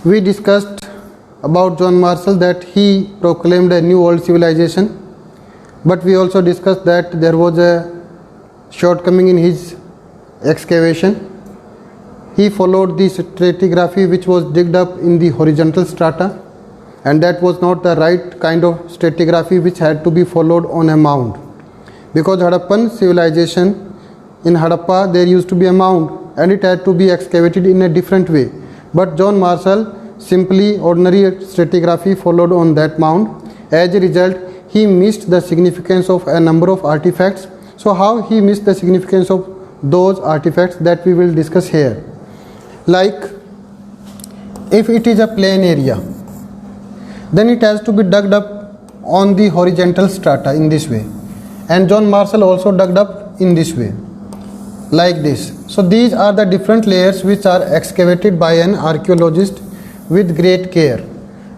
We discussed about John Marshall that he proclaimed a new world civilization, but we also discussed that there was a shortcoming in his excavation. He followed the stratigraphy which was digged up in the horizontal strata, and that was not the right kind of stratigraphy which had to be followed on a mound, because Harappan civilization, in Harappa there used to be a mound and it had to be excavated in a different way, but John Marshall simply ordinary stratigraphy followed on that mound. As a result, he missed the significance of a number of artifacts. So how he missed the significance of those artifacts, that we will discuss here. Like, if it is a plain area, then it has to be dug up on the horizontal strata in this way, and John Marshall also dug up in this way, like this. So these are the different layers which are excavated by an archaeologist with great care,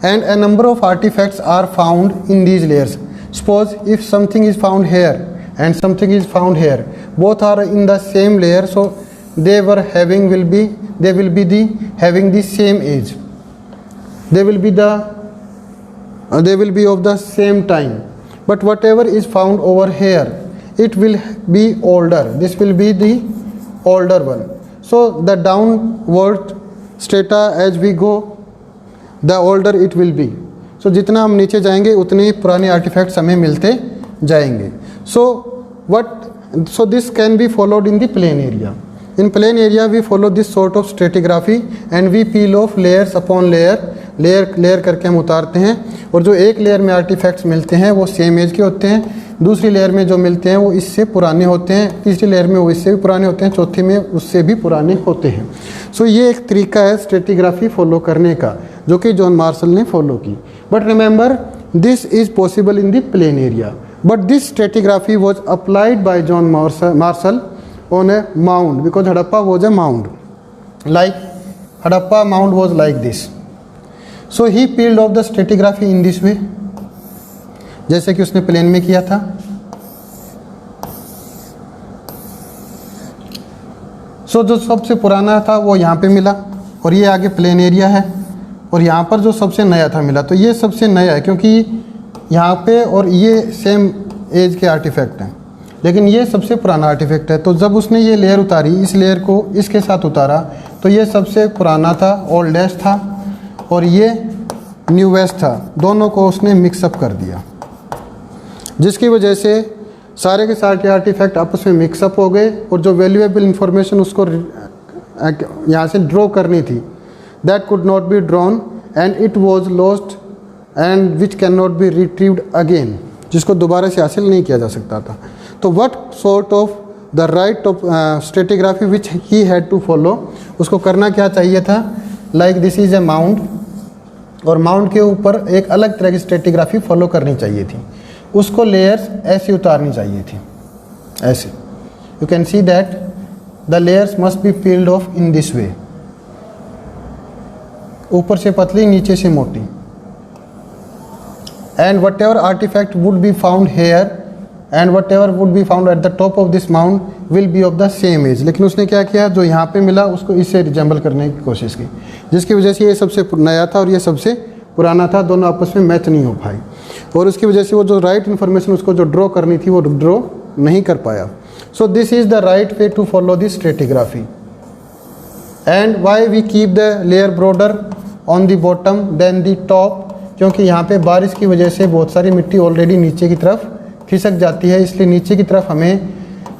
and a number of artifacts are found in these layers. Suppose if something is found here and something is found here, both are in the same layer, so they will be having the same age. They will be of the same time. But whatever is found over here, it will be older. This will be the older one. So the downward strata as we go, the older it will be. So जितना हम नीचे जाएंगे उतने ही पुराने artefacts हमें मिलते जाएंगे. So this can be followed in the plain area. In plain area we follow this sort of stratigraphy and we peel off layers upon layer करके हम उतारते हैं, और जो एक लेयर में आर्टिफैक्ट्स मिलते हैं वो सेम एज के होते हैं, दूसरी लेयर में जो मिलते हैं वो इससे पुराने होते हैं, तीसरी लेयर में वो इससे भी पुराने होते हैं, चौथी में उससे भी पुराने होते हैं. सो ये एक तरीका है स्ट्रेटिग्राफी फॉलो करने का जो कि जॉन मार्शल ने फॉलो की. But remember, this is possible in the plain area, but this stratigraphy was applied by John martial on a mound, because Harappa was a mound. Like Harappa mound was like this. So he peeled off the stratigraphy in this way, जैसे कि उसने plane में किया था. So जो सबसे पुराना था वो यहाँ पे मिला, और ये आगे प्लेन एरिया है, और यहाँ पर जो सबसे नया था मिला. तो ये सबसे नया है क्योंकि यहाँ पे और ये सेम एज के आर्टिफैक्ट हैं, लेकिन ये सबसे पुराना आर्टिफैक्ट है. तो जब उसने ये लेयर उतारी, इस लेयर को इसके साथ उतारा, तो ये सबसे पुराना था, ओल्डेस्ट था, और ये न्यूवेस्ट था. दोनों को उसने मिक्सअप कर दिया, जिसकी वजह से सारे के सारे आर्टिफैक्ट आपस में मिक्सअप हो गए, और जो वैल्यूएबल इंफॉर्मेशन उसको यहाँ से ड्रॉ करनी थी, that could not be drawn and it was lost and which can not be retrieved again, जिसको दोबारा से हासिल नहीं किया जा सकता था. तो what sort of the right of stratigraphy which he had to follow, उसको करना क्या चाहिए था. Like this is a mound, और माउंड के ऊपर एक अलग तरह की स्ट्रेटिग्राफी फॉलो करनी चाहिए थी. उसको लेयर्स ऐसी उतारनी चाहिए थी, ऐसे. You can see that the layers must be peeled off in this way, ऊपर से पतली नीचे से मोटी. And whatever artefact would be found here and whatever would be found at the top of this mound will be of the same age. लेकिन उसने क्या किया, जो यहाँ पे मिला उसको इससे रिजेंबल करने की कोशिश की, जिसकी वजह से ये सबसे नया था और ये सबसे पुराना था, दोनों आपस में मैच नहीं हो पाई, और उसकी वजह से वो जो राइट इन्फॉर्मेशन उसको जो ड्रॉ करनी थी वो ड्रॉ नहीं कर पाया. So this is the right way to follow this stratigraphy. And why we keep the layer broader on the bottom then the top, क्योंकि यहाँ पे बारिश की वजह से बहुत सारी मिट्टी ऑलरेडी नीचे की तरफ खिसक जाती है, इसलिए नीचे की तरफ हमें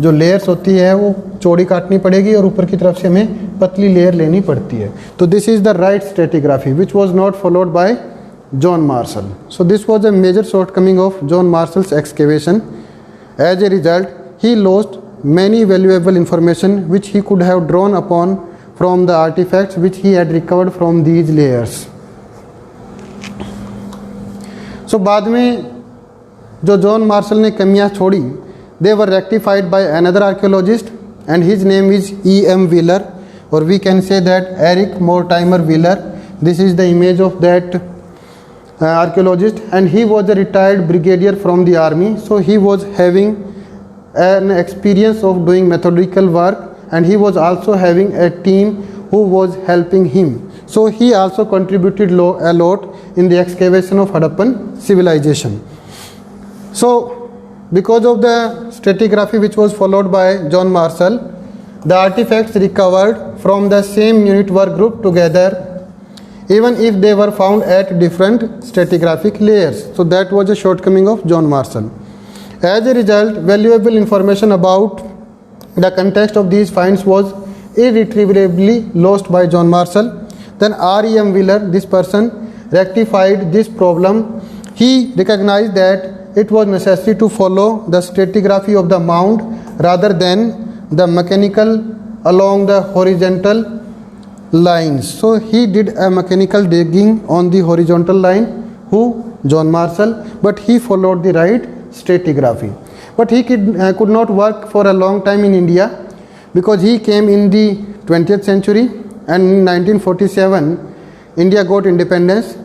जो लेयर्स होती है वो चौड़ी काटनी पड़ेगी और ऊपर की तरफ से हमें पतली लेयर लेनी पड़ती है. तो this is the right stratigraphy which was not followed by John Marshall. So this was a major shortcoming of John Marshall's excavation. As a result he lost many valuable information which he could have drawn upon from the artifacts which he had recovered from these layers. So बाद में जो John Marshall ने कमियां छोड़ी, they were rectified by another archaeologist and his name is E.M. Wheeler, और we can say that Eric Mortimer Wheeler. This is the image of that archaeologist, and he was a retired brigadier from the army, so he was having an experience of doing methodical work, and he was also having a team who was helping him. So he also contributed a lot in the excavation of Harappan civilization. So because of the stratigraphy which was followed by John Marshall, the artifacts recovered from the same unit were grouped together even if they were found at different stratigraphic layers. So that was a shortcoming of John Marshall. As a result, valuable information about the context of these finds was irretrievably lost by John Marshall. Then R.E.M. Wheeler, this person, rectified this problem. He recognized that it was necessary to follow the stratigraphy of the mound rather than the mechanical along the horizontal lines. So he did a mechanical digging on the horizontal line. Who? John Marshall. But he followed the right stratigraphy. But he could not work for a long time in India because he came in the 20th century, and in 1947 India got independence,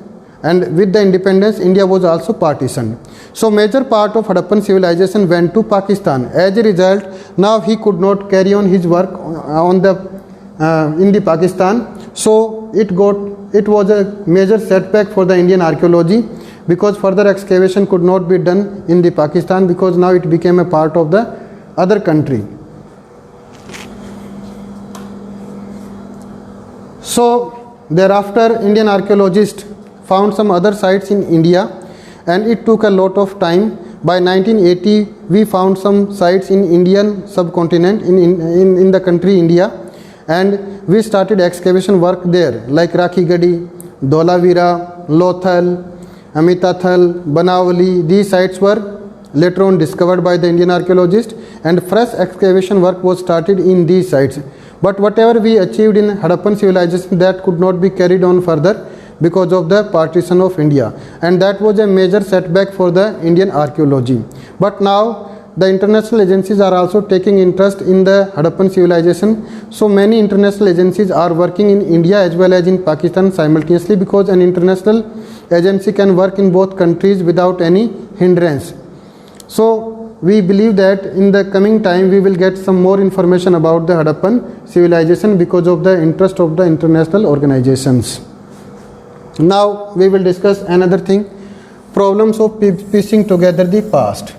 and with the independence India was also partitioned. So major part of Harappan civilization went to Pakistan. As a result, now he could not carry on his work in the Pakistan. So it was a major setback for the Indian archaeology, because further excavation could not be done in the Pakistan, because now it became a part of the other country. So thereafter Indian archaeologists found some other sites in India, and it took a lot of time. By 1980 we found some sites in Indian subcontinent, in the country India, and we started excavation work there, like Rakhigadi, Dholavira, Lothal, Amitathal, Banavali. These sites were later on discovered by the Indian archaeologists, and fresh excavation work was started in these sites. But whatever we achieved in Harappan civilization, that could not be carried on further because of the partition of India, and that was a major setback for the Indian archaeology. But now the international agencies are also taking interest in the Harappan civilization. So many international agencies are working in India as well as in Pakistan simultaneously, because an international agency can work in both countries without any hindrance. So we believe that in the coming time we will get some more information about the Harappan civilization because of the interest of the international organizations. Now we will discuss another thing, problems of piecing together the past.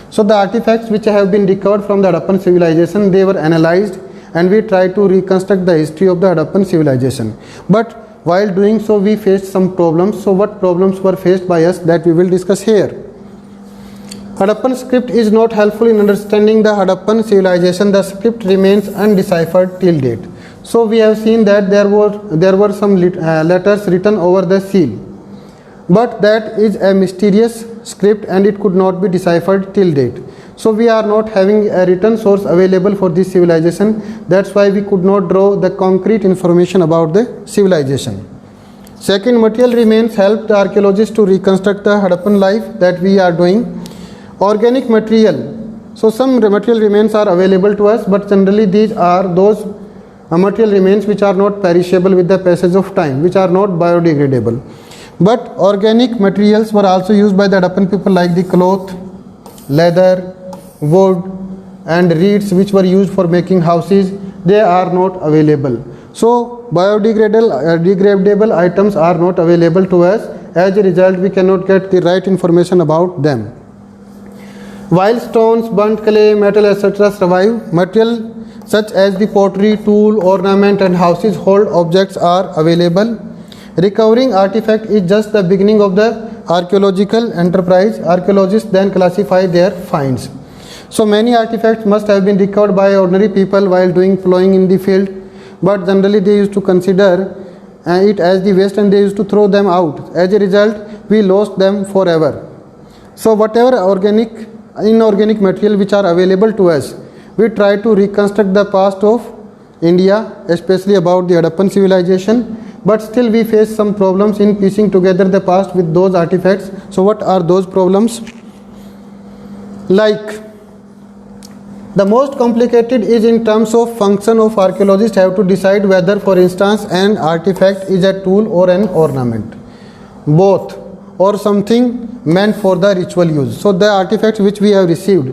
So the artifacts which have been recovered from the Harappan civilization, they were analyzed, and we tried to reconstruct the history of the Harappan civilization. But while doing so we faced some problems. So what problems were faced by us, that we will discuss here. Harappan script is not helpful in understanding the Harappan civilization. The script remains undeciphered till date. So we have seen that there were some letters written over the seal, but that is a mysterious script and it could not be deciphered till date. So we are not having a written source available for this civilization. That's why we could not draw the concrete information about the civilization. Second, material remains help the archaeologists to reconstruct the Harappan life that we are doing. Organic material. So some material remains are available to us, but generally these are those material remains which are not perishable with the passage of time, which are not biodegradable. But organic materials were also used by the Harappan people, like the cloth, leather, wood and reeds which were used for making houses. They are not available. So biodegradable items are not available to us. As a result, we cannot get the right information about them. While stones, burnt clay, metal, etc. survive, material such as the pottery, tool, ornament and houses hold objects are available. Recovering artifact is just the beginning of the archaeological enterprise. Archaeologists then classify their finds. So many artifacts must have been recovered by ordinary people while doing plowing in the field, but generally they used to consider it as the waste and they used to throw them out. As a result, we lost them forever. So whatever inorganic material which are available to us, we try to reconstruct the past of India, especially about the Harappan civilization, but still we face some problems in piecing together the past with those artifacts. So what are those problems? Like, the most complicated is in terms of function of archaeologists have to decide whether, for instance, an artifact is a tool or an ornament, both, or something meant for the ritual use. So the artifacts which we have received,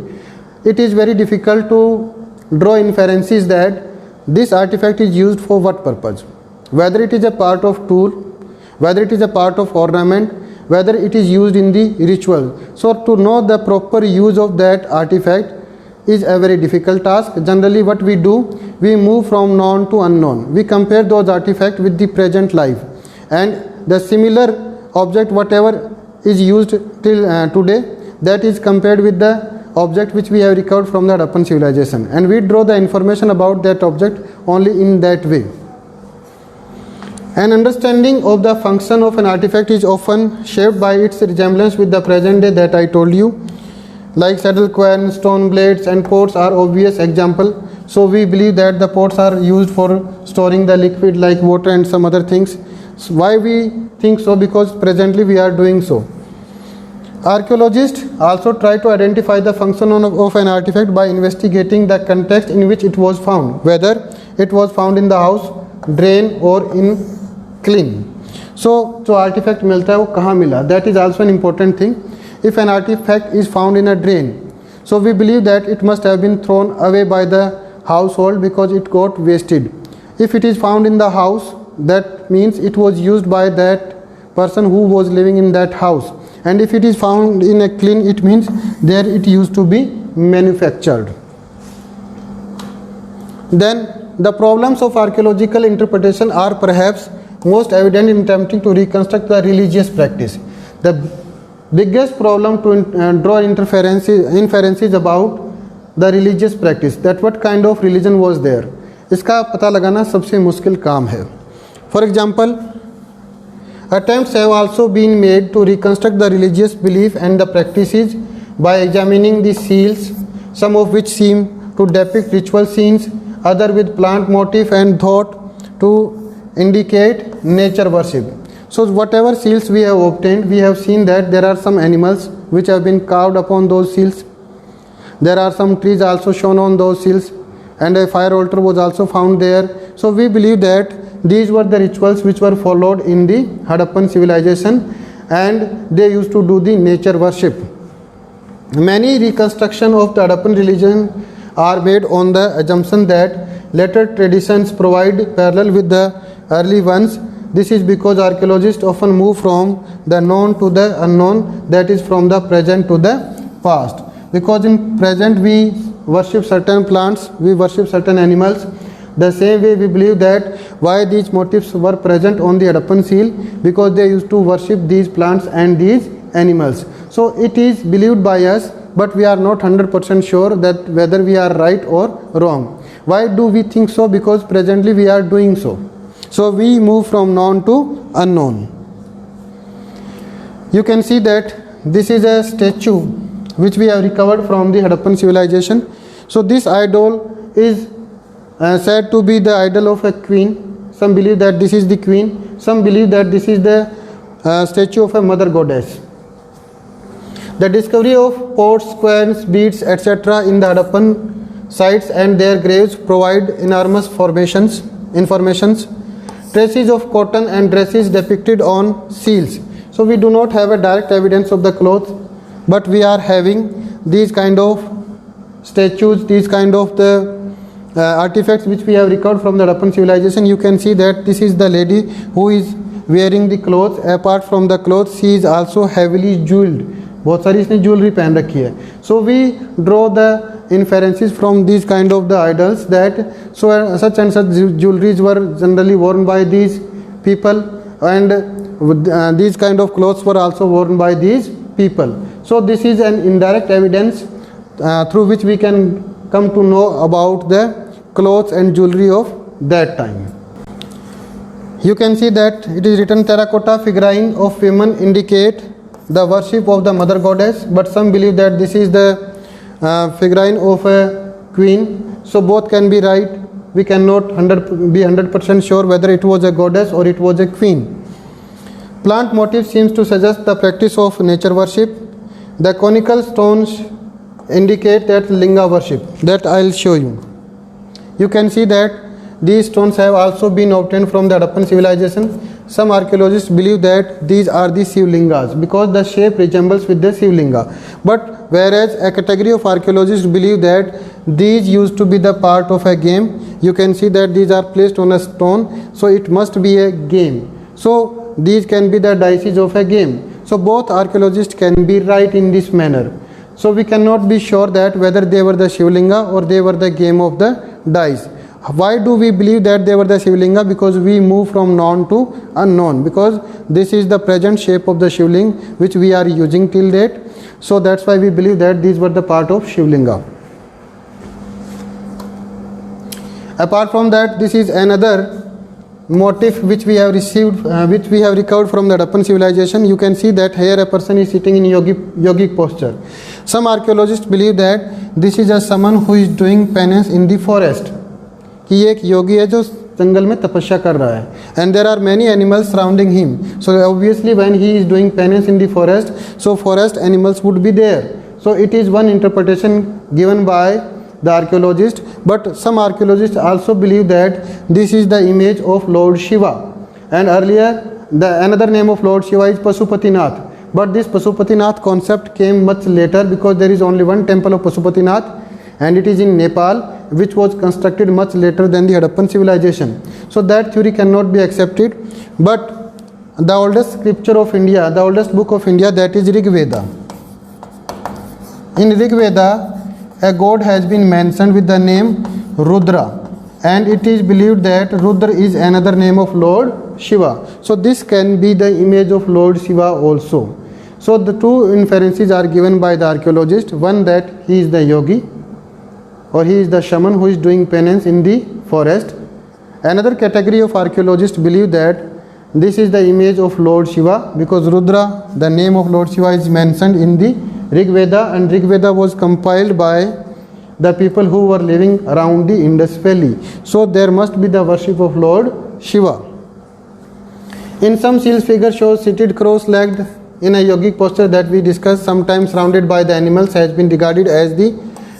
it is very difficult to draw inferences that this artifact is used for what purpose. whether it is a part of tool, whether it is a part of ornament, whether it is used in the ritual. So to know the proper use of that artifact is a very difficult task. Generally what we do, we move from known to unknown. We compare those artifacts with the present life, and the similar object whatever is used till today, that is compared with the object which we have recovered from the Harappan civilization, and we draw the information about that object only in that way. An understanding of the function of an artifact is often shaped by its resemblance with the present day that I told you. Like saddle quern, stone blades and pots are obvious example. So we believe that the pots are used for storing the liquid like water and some other things. So why we think so? Because presently we are doing so. Archaeologists also try to identify the function of an artifact by investigating the context in which it was found, whether it was found in the house, drain or in clean. So जो artifact मिलता है वो कहाँ मिला, that is also an important thing. If an artifact is found in a drain, so we believe that it must have been thrown away by the household because it got wasted. If it is found in the house, that means it was used by that person who was living in that house. And if it is found in a clean, it means there it used to be manufactured. Then the problems of archaeological interpretation are perhaps most evident in attempting to reconstruct the religious practice. The biggest problem to draw inferences about the religious practice, that what kind of religion was there. इसका पता लगाना सबसे मुश्किल काम है. For example, attempts have also been made to reconstruct the religious belief and the practices by examining the seals, some of which seem to depict ritual scenes, other with plant motif and thought to indicate nature worship. So whatever seals we have obtained, we have seen that there are some animals which have been carved upon those seals. There are some trees also shown on those seals, and a fire altar was also found there. So we believe that these were the rituals which were followed in the Harappan civilization, and they used to do the nature worship. Many reconstruction of the Harappan religion are made on the assumption that later traditions provide parallel with the early ones. This is because archaeologists often move from the known to the unknown, that is from the present to the past. Because in present we worship certain plants, we worship certain animals. The same way we believe that why these motifs were present on the Harappan seal, because they used to worship these plants and these animals. So it is believed by us, but we are not 100% sure that whether we are right or wrong. Why do we think so? Because presently we are doing so. So we move from known to unknown. You can see that this is a statue which we have recovered from the Harappan civilization. So this idol is said to be the idol of a queen. Some believe that this is the queen. Some believe that this is the statue of a mother goddess. The discovery of pots, querns, beads, etc. in the Harappan sites and their graves provide enormous informations. Traces of cotton and dresses depicted on seals. So we do not have a direct evidence of the clothes, but we are having these kind of statues, these kind of the artifacts which we have recovered from the Harappan civilization. You can see that this is the lady who is wearing the clothes. Apart from the clothes, she is also heavily jeweled. बहुत सारी इसने jewelry पहन रखी है. So we draw the inferences from these kind of the idols that such and such jewelries were generally worn by these people, and these kind of clothes were also worn by these people. So this is an indirect evidence through which we can come to know about the clothes and jewelry of that time. You can see that it is written terracotta figurine of women indicate the worship of the mother goddess, but some believe that this is the figurine of a queen. So both can be right. We cannot be 100% sure whether it was a goddess or it was a queen. Plant motif seems to suggest the practice of nature worship. The conical stones indicate that linga worship, that I will show you. You can see that these stones have also been obtained from the Harappan civilization. Some archaeologists believe that these are the Shivlingas because the shape resembles with the Shivlinga. But whereas a category of archaeologists believe that these used to be the part of a game, you can see that these are placed on a stone, so it must be a game. So these can be the dices of a game. So both archaeologists can be right in this manner. So we cannot be sure that whether they were the Shivlinga or they were the game of the dice. Why do we believe that they were the Shivlinga? Because we move from known to unknown, because this is the present shape of the Shivling which we are using till date. So that's why we believe that these were the part of Shivlinga. Apart from that, this is another motif which we have received, which we have recovered from the Harappan civilization. You can see that here a person is sitting in yogic posture. Some archaeologists believe that this is a someone who is doing penance in the forest. कि एक योगी है जो जंगल में तपस्या कर रहा है. And there are many animals surrounding him. So obviously when he is doing penance in the forest, so forest animals would be there. So it is one interpretation given by the archaeologist, but some archaeologists also believe that this is the image of Lord Shiva. And earlier, another name of Lord Shiva is Pasupatinath. But this Pasupatinath concept came much later, because there is only one temple of Pasupatinath, and it is in Nepal, which was constructed much later than the Harappan civilization. So that theory cannot be accepted. But the oldest scripture of India, the oldest book of India, that is Rig Veda. In Rig Veda, a god has been mentioned with the name Rudra, and it is believed that Rudra is another name of Lord Shiva. So this can be the image of Lord Shiva also. So the two inferences are given by the archaeologist. One, that he is the yogi, or he is the shaman who is doing penance in the forest. Another category of archaeologists believe that this is the image of Lord Shiva, because Rudra, the name of Lord Shiva, is mentioned in the Rig Veda, and Rig Veda was compiled by the people who were living around the Indus Valley. So there must be the worship of Lord Shiva. In some seals, figure shows seated cross-legged in a yogic posture that we discussed, sometimes surrounded by the animals, has been regarded as the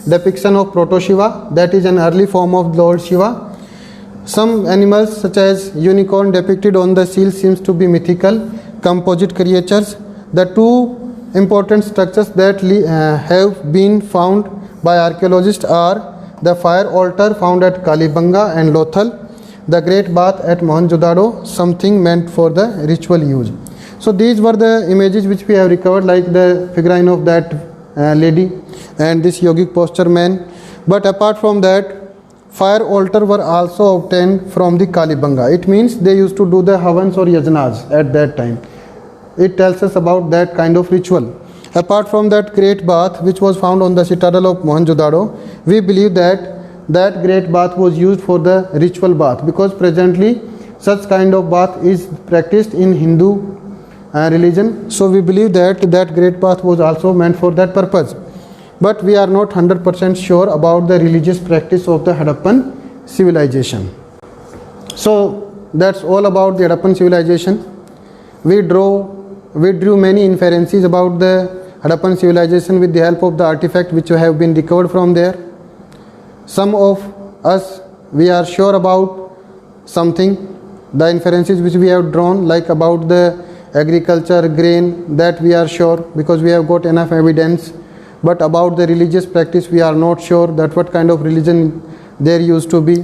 depiction of Proto-Shiva, that is an early form of Lord Shiva. Some animals such as unicorn depicted on the seal seems to be mythical, composite creatures. The two important structures that have been found by archaeologists are the fire altar found at Kalibanga and Lothal, the great bath at Mohenjo-daro, something meant for the ritual use. So these were the images which we have recovered, like the figurine of that lady and this yogic posture man. But apart from that, fire altar were also obtained from the Kalibanga. It means they used to do the havans or yajnas at that time. It tells us about that kind of ritual. Apart from that great bath which was found on the citadel of Mohenjo-daro, we believe that that great bath was used for the ritual bath, because presently such kind of bath is practiced in Hindu religion. So we believe that that great bath was also meant for that purpose. But we are not 100% sure about the religious practice of the Harappan civilization. So that's all about the Harappan civilization. We drew many inferences about the Harappan civilization with the help of the artifact which have been recovered from there. Some of us, we are sure about something, the inferences which we have drawn, like about the agriculture, grain, that we are sure because we have got enough evidence. But about the religious practice, we are not sure that what kind of religion there used to be,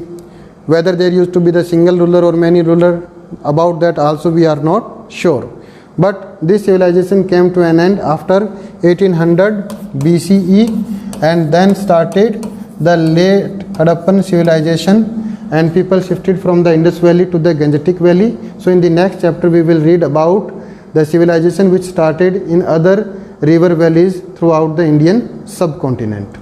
whether there used to be the single ruler or many ruler. About that also we are not sure. But this civilization came to an end after 1800 BCE, and then started the late Harappan civilization, and people shifted from the Indus Valley to the Gangetic Valley. So in the next chapter we will read about the civilization which started in other river valleys throughout the Indian subcontinent.